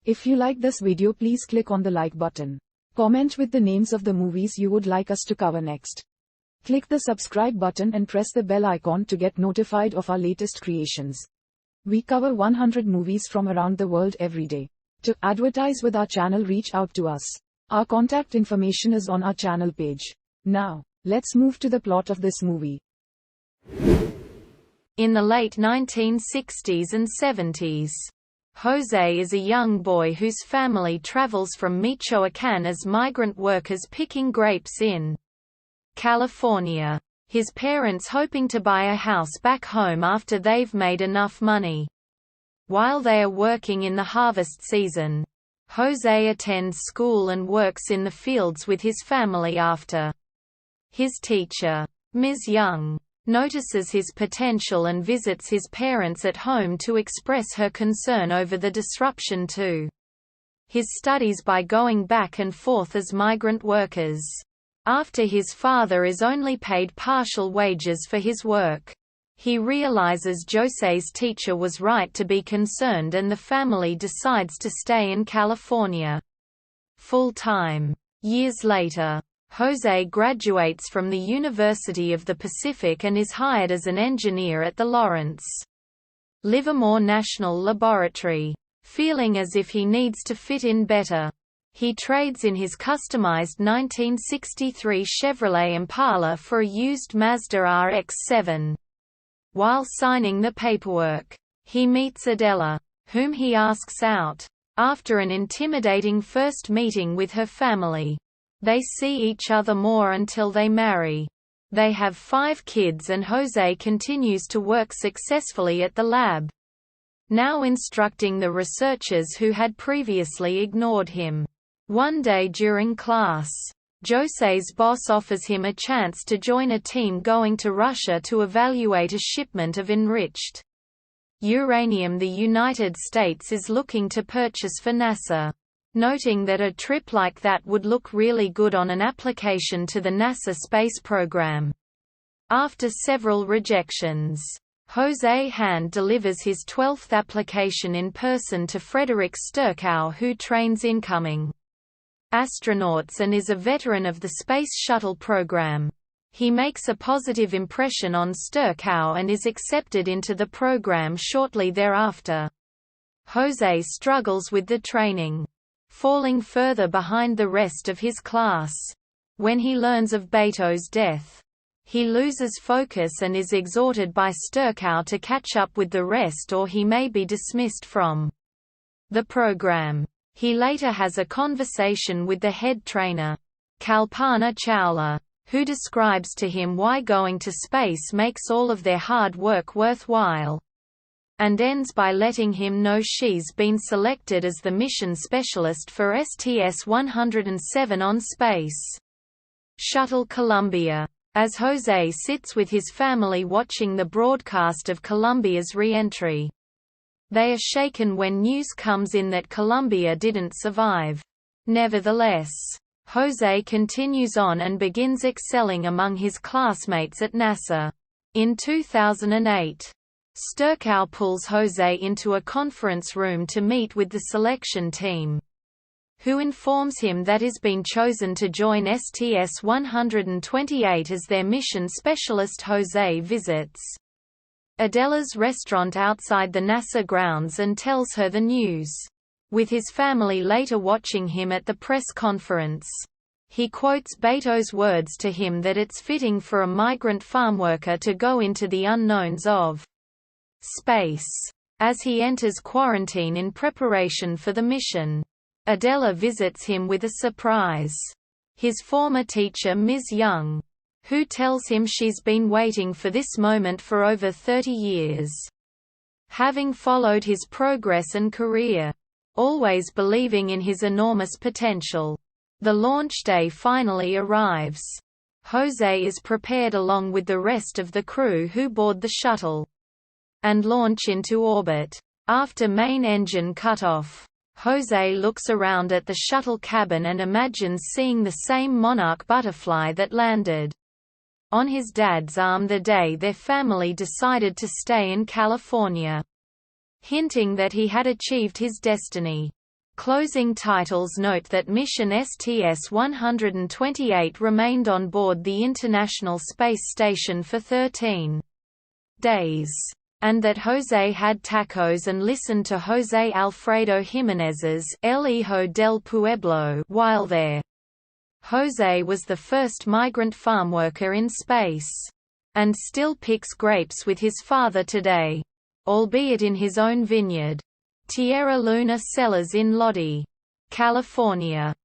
If you like this video, please click on the like button. Comment with the names of the movies you would like us to cover next. Click the subscribe button and press the bell icon to get notified of our latest creations. We cover 100 movies from around the world every day. To advertise with our channel, reach out to us. Our contact information is on our channel page. Now, let's move to the plot of this movie. In the late 1960s and 70s, Jose is a young boy whose family travels from Michoacán as migrant workers picking grapes in California. His parents hoping to buy a house back home after they've made enough money. While they are working in the harvest season, Jose attends school and works in the fields with his family after. His teacher, Ms. Young, notices his potential and visits his parents at home to express her concern over the disruption to his studies by going back and forth as migrant workers. After his father is only paid partial wages for his work, he realizes Jose's teacher was right to be concerned, and the family decides to stay in California full-time. Years later, Jose graduates from the University of the Pacific and is hired as an engineer at the Lawrence Livermore National Laboratory. Feeling as if he needs to fit in better, he trades in his customized 1963 Chevrolet Impala for a used Mazda RX-7. While signing the paperwork, he meets Adela, whom he asks out. After an intimidating first meeting with her family, they see each other more until they marry. They have 5 kids and Jose continues to work successfully at the lab, now instructing the researchers who had previously ignored him. One day during class, Jose's boss offers him a chance to join a team going to Russia to evaluate a shipment of enriched uranium the United States is looking to purchase for NASA. Noting that a trip like that would look really good on an application to the NASA space program. After several rejections, Jose hand delivers his 12th application in person to Frederick Sturckow, who trains incoming astronauts and is a veteran of the Space Shuttle program. He makes a positive impression on Sturckow and is accepted into the program shortly thereafter. Jose struggles with the training, falling further behind the rest of his class. When he learns of Beto's death, he loses focus and is exhorted by Sturckow to catch up with the rest or he may be dismissed from the program. He later has a conversation with the head trainer, Kalpana Chawla, who describes to him why going to space makes all of their hard work worthwhile, and ends by letting him know she's been selected as the mission specialist for STS-107 on Space Shuttle Columbia. As Jose sits with his family watching the broadcast of Columbia's re-entry, they are shaken when news comes in that Columbia didn't survive. Nevertheless, Jose continues on and begins excelling among his classmates at NASA. In 2008, Sturckow pulls Jose into a conference room to meet with the selection team, who informs him that he's been chosen to join STS-128 as their mission specialist. Jose visits Adela's restaurant outside the NASA grounds and tells her the news, with his family later watching him at the press conference. He quotes Beto's words to him that it's fitting for a migrant farmworker to go into the unknowns of space. As he enters quarantine in preparation for the mission, Adela visits him with a surprise. His former teacher Ms. Young, who tells him she's been waiting for this moment for over 30 years. Having followed his progress and career, always believing in his enormous potential, the launch day finally arrives. Jose is prepared along with the rest of the crew who board the shuttle and launch into orbit. After main engine cutoff, Jose looks around at the shuttle cabin and imagines seeing the same monarch butterfly that landed on his dad's arm the day their family decided to stay in California, hinting that he had achieved his destiny. Closing titles note that mission STS-128 remained on board the International Space Station for 13 days, and that José had tacos and listened to José Alfredo Jiménez's El Hijo del Pueblo while there. José was the first migrant farmworker in space, and still picks grapes with his father today, albeit in his own vineyard, Tierra Luna Cellars in Lodi, California.